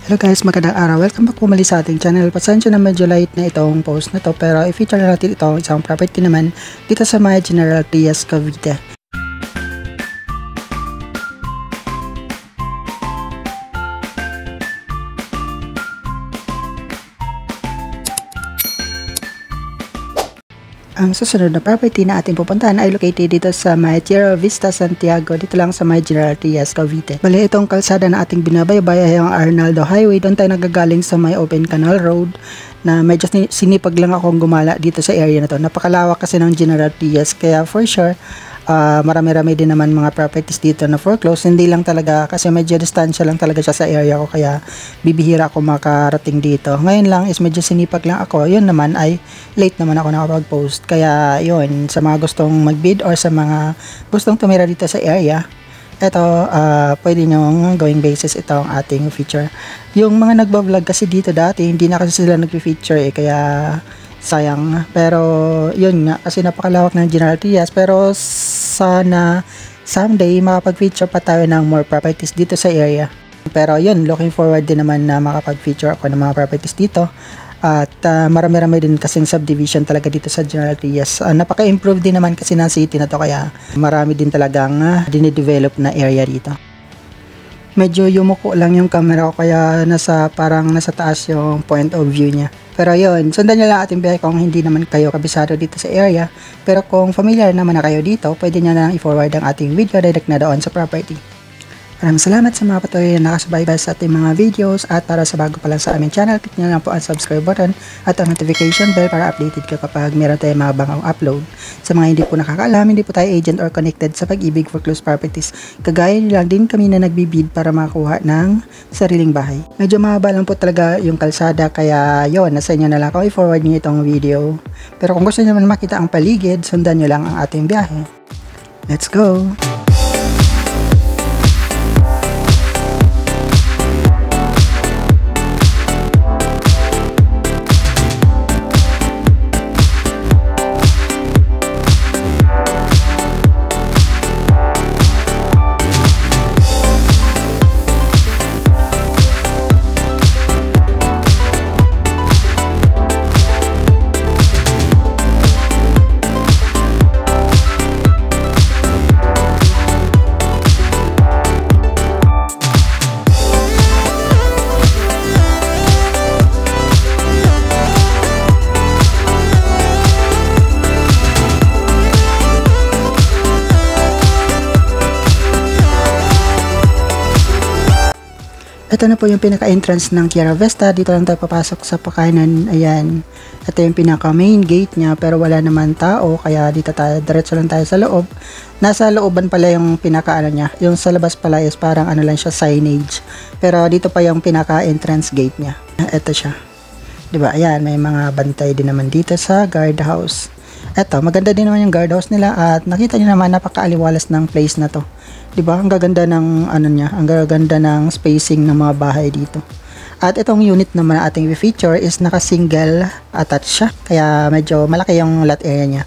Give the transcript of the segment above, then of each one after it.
Hello guys, magandang araw. Welcome back po muli sa ating channel. Pasensya na medyo light na itong post na to, pero i-feature na natin itong isang property naman dito sa may General Trias, Cavite. Ang susunod na property na ating pupuntahan ay located dito sa may Tierra Vista, Santiago, dito lang sa may General Trias, Cavite. Bali, itong kalsada na ating binabaybay ay ang Arnaldo Highway. Doon tayo nagagaling sa may Open Canal Road na medyo sinipag lang akong gumala dito sa area na to. Napakalawak kasi ng General Trias, kaya for sure, marami-rami din naman mga properties dito na foreclose. Hindi lang talaga kasi medyo distansya lang talaga siya sa area ko, kaya bibihira ako makarating dito. Ngayon lang is medyo sinipag lang ako. Yun naman ay late naman ako nakapag-post, kaya yun, sa mga gustong mag-bid or sa mga gustong tumira dito sa area, ito pwede nyo going basis ito ang ating feature. Yung mga nagbablog kasi dito dati, hindi na kasi sila nag-feature kaya sayang. Pero yun nga, kasi napakalawak ng General Trias, pero sana someday makapag-feature pa tayo ng more properties dito sa area. Pero yun, looking forward din naman na makapag-feature ako ng mga properties dito. At marami-rami din kasing subdivision talaga dito sa General Trias. Napaka-improve din naman kasi ng city na to, kaya marami din talagang dinidevelop na area dito. Medyo yumuko lang yung camera ko, kaya parang nasa taas yung point of view niya. Pero yun, sundan nyo lang ating biyahe kung hindi naman kayo kabisado dito sa area. Pero kung familiar naman na kayo dito, pwede nyo na lang i-forward ang ating video direct na doon sa property. Maraming salamat sa mga patuloy na nakasubaybay sa ating mga videos, at para sa bago pa lang sa aming channel, click nyo lang po ang subscribe button at ang notification bell para updated ka kapag meron tayong mga bagong upload. Sa mga hindi po nakakaalam, hindi po tayo agent or connected sa pag-ibig foreclosed properties. Kagaya nyo lang din kami na nagbibid para makakuha ng sariling bahay. Medyo mahaba lang po talaga yung kalsada, kaya yun, nasa inyo na lang ako i-forward nyo itong video. Pero kung gusto nyo naman makita ang paligid, sundan nyo lang ang ating biyahe. Let's go! Ito na po yung pinaka-entrance ng Tierra Vista. Dito lang tayo papasok sa pakanan. Ayan. Ito yung pinaka-main gate niya, pero wala naman tao, kaya dito tayo, diretso lang tayo sa loob. Nasa looban pala yung pinaka-ano niya. Yung sa labas pala is parang ano lang siya, signage. Pero dito pa yung pinaka-entrance gate niya. Ito siya. Diba? Ayan, may mga bantay din naman dito sa guardhouse. Ito, maganda din naman yung guardhouse nila, at nakita niyo naman napaka-aliwalas ng place na to. Diba? Ang gaganda ng ano niya, ang gaganda ng spacing ng mga bahay dito. At itong unit naman na ating feature is naka-single attached siya, kaya medyo malaki yung lot area niya.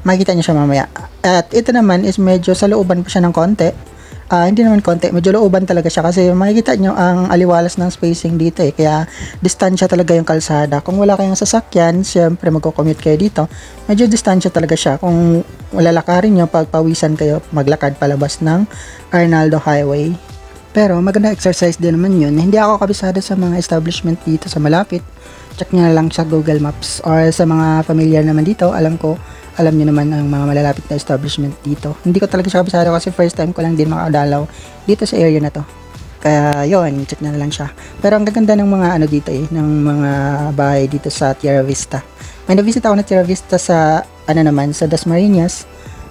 Makikita niyo siya mamaya. At ito naman is medyo sa looban pa siya ng konti. Hindi naman konti, medyo looban talaga siya, kasi makikita nyo ang aliwalas ng spacing dito kaya distansya talaga yung kalsada. Kung wala kayong sasakyan, syempre magko-commute kayo dito, medyo distansya talaga siya. Kung lalakarin nyo, pagpawisan kayo, maglakad palabas ng Arnaldo Highway. Pero maganda exercise din naman yun. Hindi ako kabisado sa mga establishment dito sa malapit. Check nyo na lang sa Google Maps, or sa mga familiar naman dito, alam niyo naman ang mga malalapit na establishment dito. Hindi ko talaga siya kabisado kasi first time ko lang din makadalaw dito sa area na to. Kaya yun, check na lang siya. Pero ang gaganda ng mga ano dito ng mga bahay dito sa Tierra Vista. May na-visit ako na Tierra Vista sa sa Dasmariñas.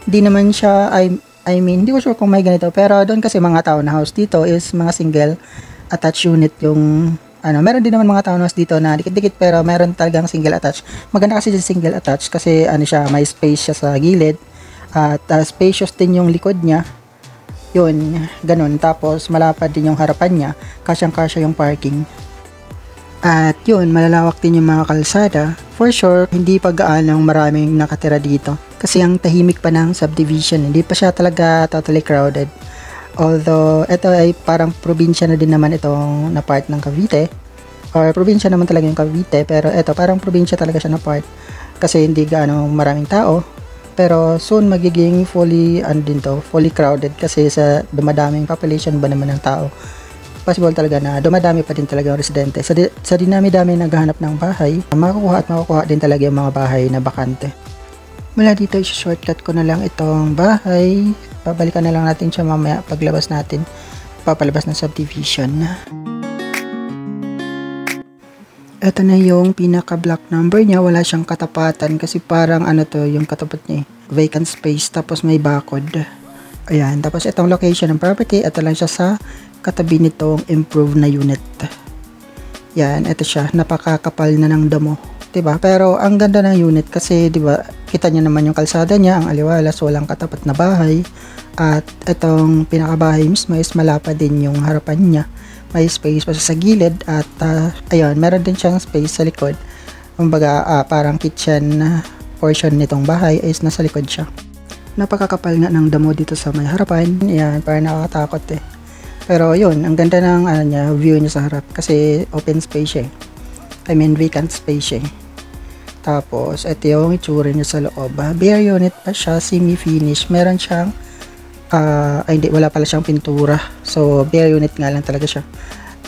Hindi naman siya, hindi ko sure kung may ganito, pero doon kasi mga townhouse dito is mga single attached unit yung meron din naman mga townhouse dito na dikit-dikit, pero meron talagang single attached. Maganda kasi yung single attached kasi may space siya sa gilid, at spacious din yung likod niya. Yun, ganun. Tapos malapad din yung harapan niya, kasyang-kasya yung parking. At yun, malalawak din yung mga kalsada. For sure, hindi pa gaanong maraming nakatira dito, kasi ang tahimik pa ng subdivision, hindi pa siya talaga totally crowded. Although, ito ay parang probinsya na din naman itong na part ng Cavite. Or probinsya naman talaga yung Cavite, pero ito parang probinsya talaga siya na part. Kasi hindi gaano maraming tao. Pero soon magiging fully, fully crowded kasi sa dumadaming population ba naman ng tao. Possible talaga na dumadami pa din talaga yung residente. Sa dinami-dami naghahanap ng bahay, makukuha din talaga yung mga bahay na bakante. Mula dito, shortcut ko na lang itong bahay. Babalikan na lang natin siya mamaya paglabas natin. Papalabas ng subdivision. Ito na yung pinaka-block number niya. Wala siyang katapatan kasi parang yung katapat niya vacant space tapos may barcode. Ayan. Tapos itong location ng property. Ito lang siya sa katabi nitong improved na unit. Yan. Ito siya. Napakakapal na ng damo. Diba? Pero ang ganda ng unit kasi diba, kita niyo naman yung kalsada niya, ang aliwalas, walang katapat na bahay. At itong pinakabahay mismo is malapad din yung harapan niya. May space pa sa gilid at ayun, meron din siyang space sa likod. Kumbaga, parang kitchen portion nitong bahay is nasa likod siya. Napakakapal nga ng damo dito sa may harapan. Ayan, parang nakakatakot eh. Pero yun, ang ganda ng view niya sa harap kasi open space siya eh. I mean, vacant space siya eh. Tapos, ito yung itsura niya sa loob. Bare unit pa siya, semi-finish. Meron siyang wala pala siyang pintura. So, bare unit nga lang talaga siya.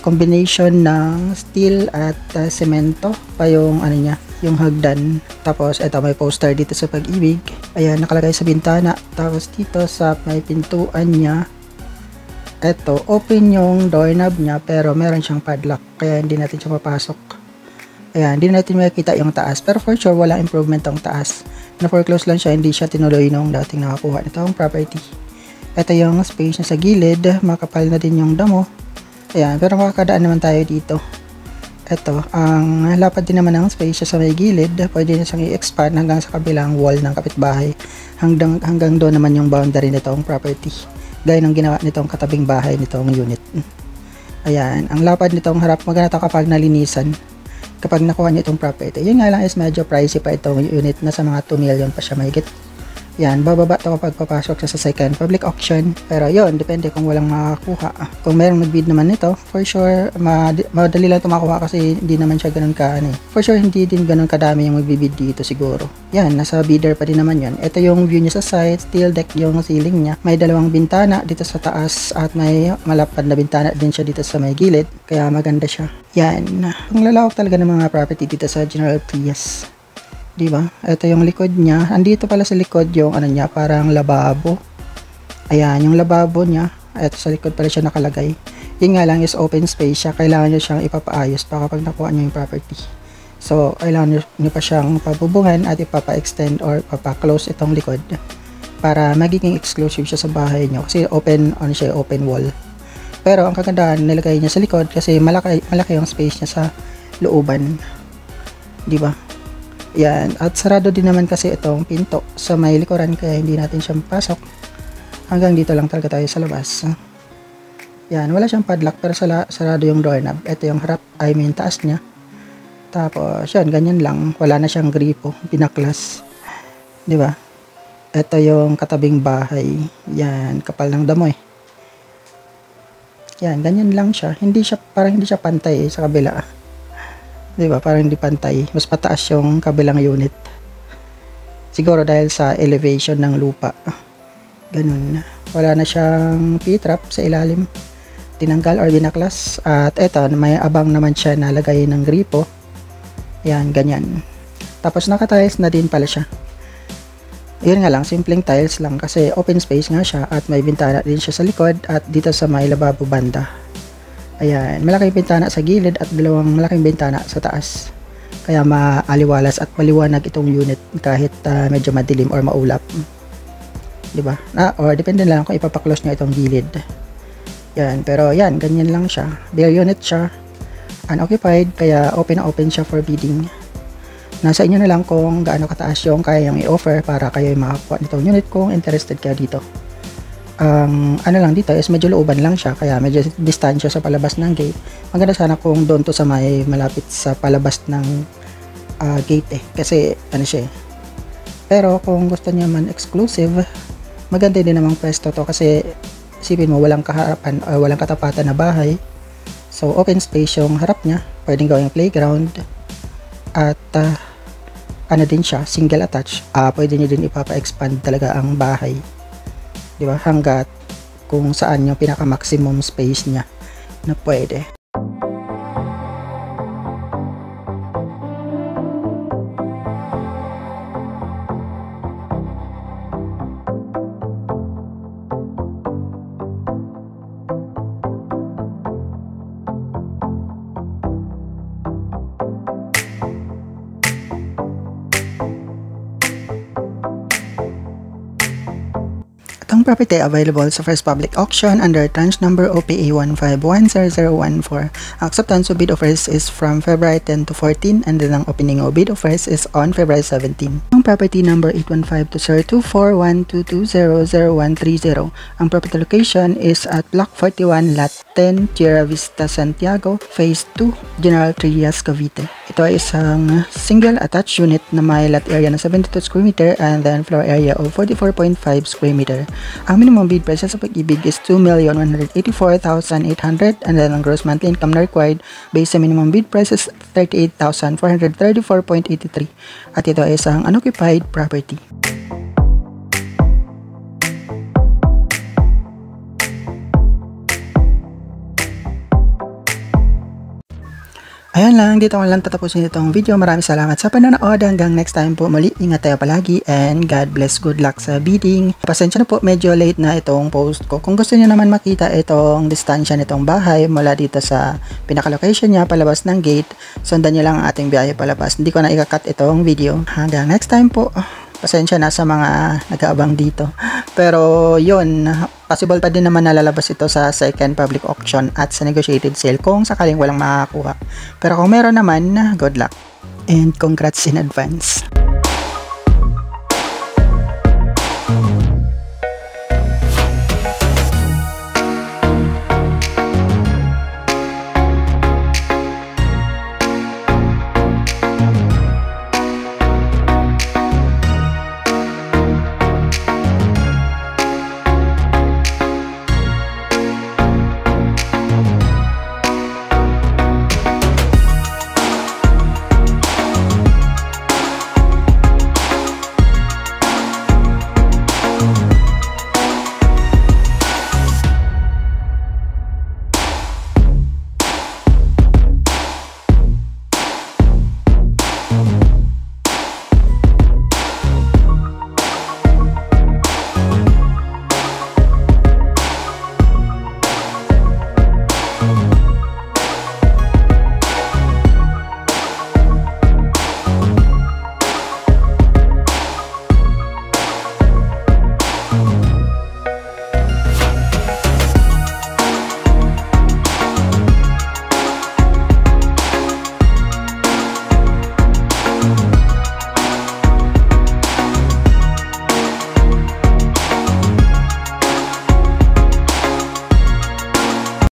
Combination ng steel at semento pa yung yung hagdan. Tapos, eto may poster dito sa Pag-ibig. Ayan, nakalagay sa bintana. Tapos, dito sa may pintuan niya, eto, open yung doorknob niya pero meron siyang padlock. Kaya hindi natin siya mapasok. Ayan, hindi natin makikita yung taas. Pero for sure, walang improvement ang taas. Na-foreclose lang siya, hindi siya tinuloy nung dating nakakuha nitong property. Ito yung space niya sa gilid, makapal na din yung damo. Ayan, pero makakadaan naman tayo dito. Ito, ang lapad din naman ng space siya sa may gilid. Pwede na siyang i-expand hanggang sa kabilang wall ng kapitbahay. Hanggang doon naman yung boundary nitong property. Gaya ng ginawa nitong katabing bahay nitong unit. Ayan, ang lapad nitong harap, maganda kapag nalinisan. Kapag nakuha niyo itong property. Yun nga lang is medyo pricey pa itong unit na sa mga 2 million pa siya mahigit. Yan, bababa ito kapag papasok sa second public auction. Pero yun, depende kung walang makakuha. Kung merong nag-bid naman nito, for sure, madali lang ito makuha kasi hindi naman siya ganun For sure, hindi din ganun kadami yung magbibid dito siguro. Yan, nasa bidder pa din naman yun. Ito yung view niya sa side, steel deck yung ceiling niya. May 2 bintana dito sa taas at may malapad na bintana din siya dito sa may gilid. Kaya maganda siya. Yan, ang lalawak talaga ng mga property dito sa General Trias. Diba? Ito yung likod niya. Andito pala sa likod yung niya, parang lababo. Ayan, yung lababo niya. Ito sa likod pala siya nakalagay. Yun nga lang is open space siya. Kailangan nyo siyang ipapaayos pa kapag nakuha nyo yung property. So, kailangan nyo pa siyang pabubungan at ipapa-extend or papa-close itong likod para magiging exclusive siya sa bahay nyo. Kasi open wall. Pero ang kagandahan, nilagay niya sa likod kasi malaki yung space niya sa looban. Diba? Yan, at sarado din naman kasi itong pinto sa may likuran kaya hindi natin siya mapasok. Hanggang dito lang talaga tayo sa labas. Yan, wala siyang padlock pero sarado yung doorknob. Ito yung harap, taas niya. Tapos, yan, ganyan lang. Wala na siyang gripo, pinaklas. Diba? Ito yung katabing bahay. Yan, kapal ng damo eh. Yan, ganyan lang siya. Parang hindi siya pantay sa kabila. Diba? Parang hindi pantay. Mas pataas yung kabilang unit. Siguro dahil sa elevation ng lupa. Ganun. Wala na siyang P-trap sa ilalim. Tinanggal or binaklas. At eto, may abang naman siya na lagay ng gripo. Yan, ganyan. Tapos naka-tiles na din pala siya. Yun nga lang, simpleng tiles lang kasi open space nga siya at may bintana din siya sa likod at dito sa may lababo banda. Ayan, malaking bintana sa gilid at 2 malaking bintana sa taas. Kaya maaliwalas at maliwanag itong unit kahit medyo madilim or maulap. Diba? Or depende lang kung ipapaklose nyo itong gilid. Yan, pero yan, ganyan lang siya. Bare unit siya. Unoccupied, kaya open na open siya for bidding. Nasa inyo na lang kung gaano kataas yung kaya yung i-offer para kayo makakuha nitong unit kung interested kayo dito. Lang dito is medyo looban lang siya kaya medyo distansya sa palabas ng gate. Maganda sana kung doon to sa may malapit sa palabas ng gate eh kasi siya eh. Pero kung gusto niya man exclusive, maganda din namang pwesto to kasi isipin mo walang kaharapan o walang katapatan na bahay. So open space yung harap niya, pwedeng gawing playground. At ano din siya, single attach. Pwede niyo din ipapa-expand talaga ang bahay, di ba, hanggat kung saan yung pinaka maximum space niya na pwede. Itong property available sa first public auction under tranche number OPA 1510014. Acceptance of bid offers is from February 10 to 14 and then ang opening of bid offers is on February 17. Ang property number 815-2024122000130. Ang property location is at Block 41, Lot 10, Tierra Vista, Santiago, Phase 2, General Trias, Cavite. Ito ay isang single attached unit na may lot area na 72 square meter and then floor area of 44.5 square meter. Ang minimum bid price sa Pag-ibig is 2,184,800 and then ang gross monthly income na required based sa minimum bid price is 38,434.83 at ito ay isang unoccupied property. Ayan lang, dito ko lang tatapusin itong video. Maraming salamat sa panonood. Hanggang next time po muli. Ingat tayo palagi and God bless. Good luck sa bidding. Pasensya na po, medyo late na itong post ko. Kung gusto niyo naman makita itong distansya nitong bahay mula dito sa pinaka-location niya palabas ng gate, sundan niyo lang ang ating biyahe palabas. Hindi ko na ika-cut itong video. Hanggang next time po. Pasensya na sa mga nag-aabang dito. Pero yun, possible pa din naman na lalabas ito sa second public auction at sa negotiated sale kung sakaling walang makakakuha. Pero kung meron naman, good luck. And congrats in advance.